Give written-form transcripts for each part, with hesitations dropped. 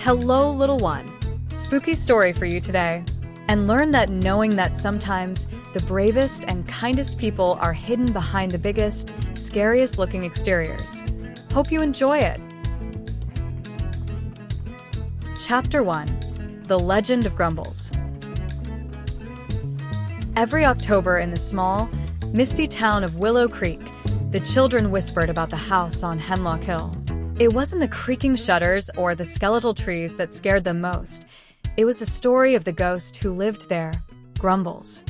Hello, little one. Spooky story for you today. And learn that knowing that sometimes the bravest and kindest people are hidden behind the biggest, scariest looking exteriors. Hope you enjoy it. Chapter 1. The Legend of Grumbles. Every October in the small, misty town of Willow Creek, the children whispered about the house on Hemlock Hill. It wasn't the creaking shutters or the skeletal trees that scared them most. It was the story of the ghost who lived there, Grumbles.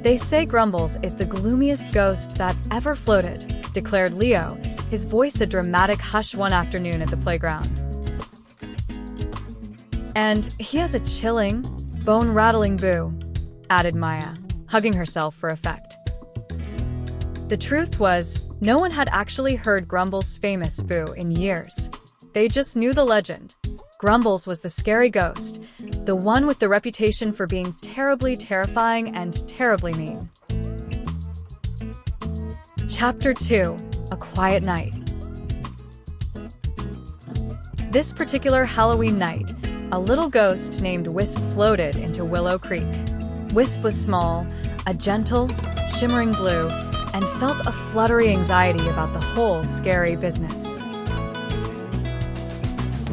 They say Grumbles is the gloomiest ghost that ever floated, declared Leo, his voice a dramatic hush one afternoon at the playground. And he has a chilling, bone-rattling boo, added Maya, hugging herself for effect. The truth was, no one had actually heard Grumbles' famous boo in years. They just knew the legend. Grumbles was the scary ghost, the one with the reputation for being terribly terrifying and terribly mean. Chapter 2. A Quiet Night. This particular Halloween night, a little ghost named Wisp floated into Willow Creek. Wisp was small, a gentle, shimmering blue, and felt a fluttery anxiety about the whole scary business.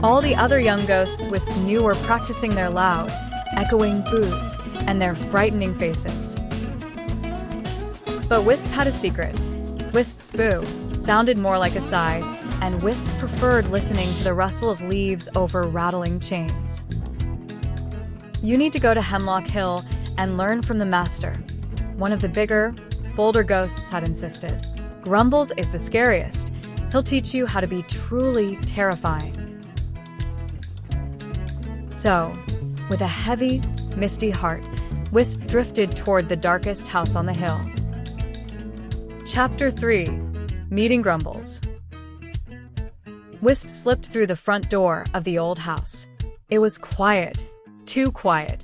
All the other young ghosts Wisp knew were practicing their loud, echoing boos and their frightening faces. But Wisp had a secret. Wisp's boo sounded more like a sigh, and Wisp preferred listening to the rustle of leaves over rattling chains. You need to go to Hemlock Hill and learn from the master, one of the bigger, bolder ghosts had insisted. Grumbles is the scariest. He'll teach you how to be truly terrifying. So, with a heavy, misty heart, Wisp drifted toward the darkest house on the hill. Chapter 3. Meeting Grumbles. Wisp slipped through the front door of the old house. It was quiet, too quiet.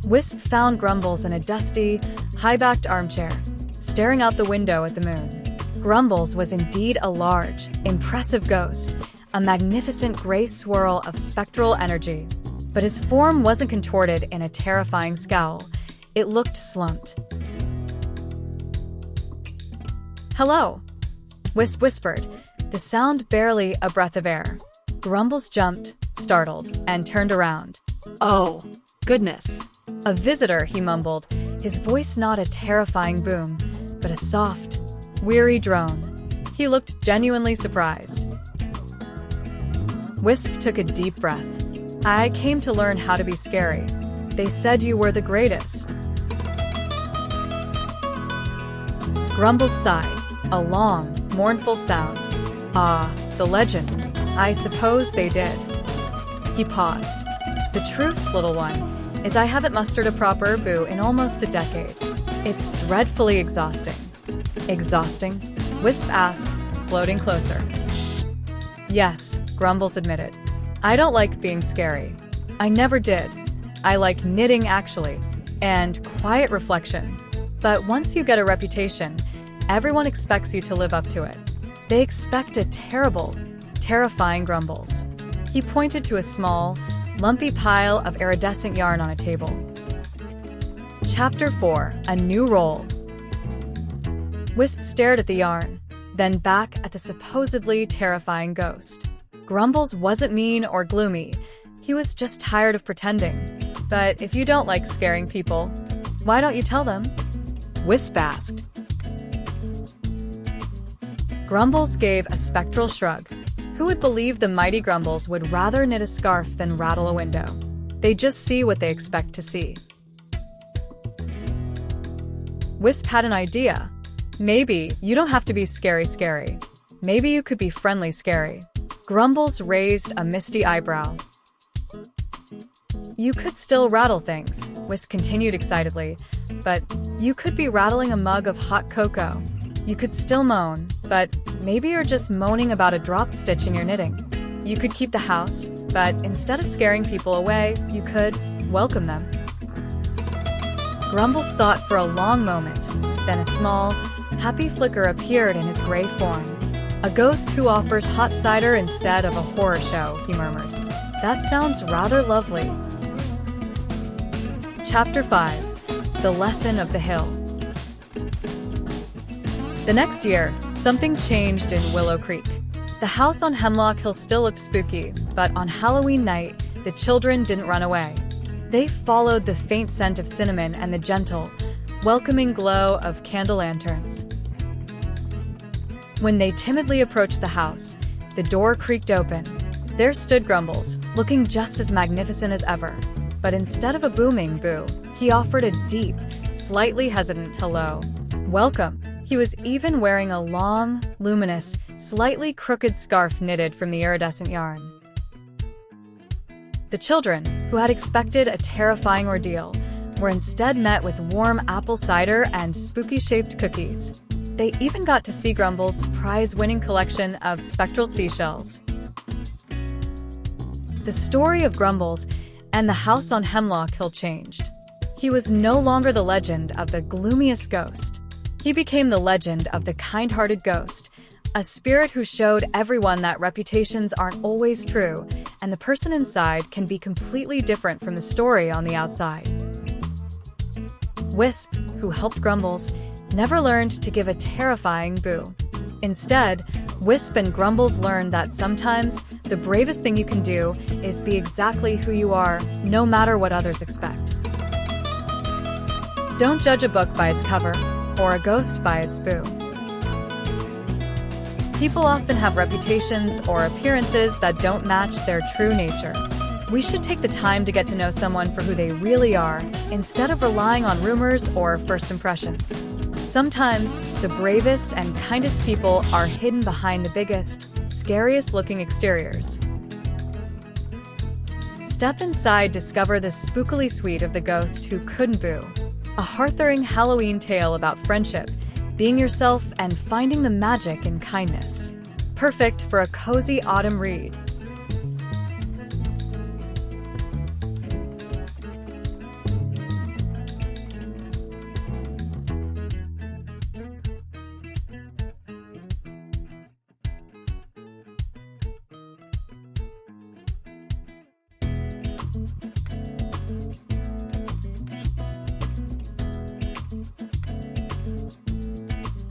Wisp found Grumbles in a dusty, high-backed armchair, staring out the window at the moon. Grumbles was indeed a large, impressive ghost, a magnificent gray swirl of spectral energy. But his form wasn't contorted in a terrifying scowl. It looked slumped. "Hello," Wisp whispered, the sound barely a breath of air. Grumbles jumped, startled, and turned around. "Oh, goodness." "A visitor," he mumbled, his voice not a terrifying boom, but a soft, weary drone. He looked genuinely surprised. Wisp took a deep breath. "I came to learn how to be scary. They said you were the greatest." Grumbles sighed, a long, mournful sound. "Ah, the legend. I suppose they did." He paused. "The truth, little one, is I haven't mustered a proper boo in almost a decade. It's dreadfully exhausting." "Exhausting?" Wisp asked, floating closer. "Yes," Grumbles admitted. "I don't like being scary. I never did. I like knitting, actually, and quiet reflection. But once you get a reputation, everyone expects you to live up to it. They expect a terrible, terrifying Grumbles." He pointed to a small, lumpy pile of iridescent yarn on a table. Chapter 4. A New Role. Wisp stared at the yarn, then back at the supposedly terrifying ghost. Grumbles wasn't mean or gloomy. He was just tired of pretending. "But if you don't like scaring people, why don't you tell them?" Wisp asked. Grumbles gave a spectral shrug. Who would believe the mighty Grumbles would rather knit a scarf than rattle a window? They just see what they expect to see. Wisp had an idea. "Maybe you don't have to be scary. Maybe you could be friendly scary." Grumbles raised a misty eyebrow. "You could still rattle things," Wisp continued excitedly, "but you could be rattling a mug of hot cocoa. You could still moan, but maybe you're just moaning about a drop stitch in your knitting. You could keep the house, but instead of scaring people away, you could welcome them." Grumbles thought for a long moment, then a small, happy flicker appeared in his gray form. A ghost who offers hot cider instead of a horror show, he murmured. That sounds rather lovely. Chapter 5. The Lesson of the Hill. The next year, something changed in Willow Creek. The house on Hemlock Hill still looked spooky, but on Halloween night, the children didn't run away. They followed the faint scent of cinnamon and the gentle, welcoming glow of candle lanterns. When they timidly approached the house, the door creaked open. There stood Grumbles, looking just as magnificent as ever. But instead of a booming boo, he offered a deep, slightly hesitant hello. Welcome. He was even wearing a long, luminous, slightly crooked scarf knitted from the iridescent yarn. The children, who had expected a terrifying ordeal, were instead met with warm apple cider and spooky-shaped cookies. They even got to see Grumbles' prize-winning collection of spectral seashells. The story of Grumbles and the house on Hemlock Hill changed. He was no longer the legend of the gloomiest ghost. He became the legend of the kind-hearted ghost, a spirit who showed everyone that reputations aren't always true, and the person inside can be completely different from the story on the outside. Wisp, who helped Grumbles, never learned to give a terrifying boo. Instead, Wisp and Grumbles learned that sometimes the bravest thing you can do is be exactly who you are, no matter what others expect. Don't judge a book by its cover, or a ghost by its boo. People often have reputations or appearances that don't match their true nature. We should take the time to get to know someone for who they really are, instead of relying on rumors or first impressions. Sometimes, the bravest and kindest people are hidden behind the biggest, scariest-looking exteriors. Step inside, discover the spookily-sweet of the ghost who couldn't boo. A heartening Halloween tale about friendship, being yourself, and finding the magic in kindness. Perfect for a cozy autumn read.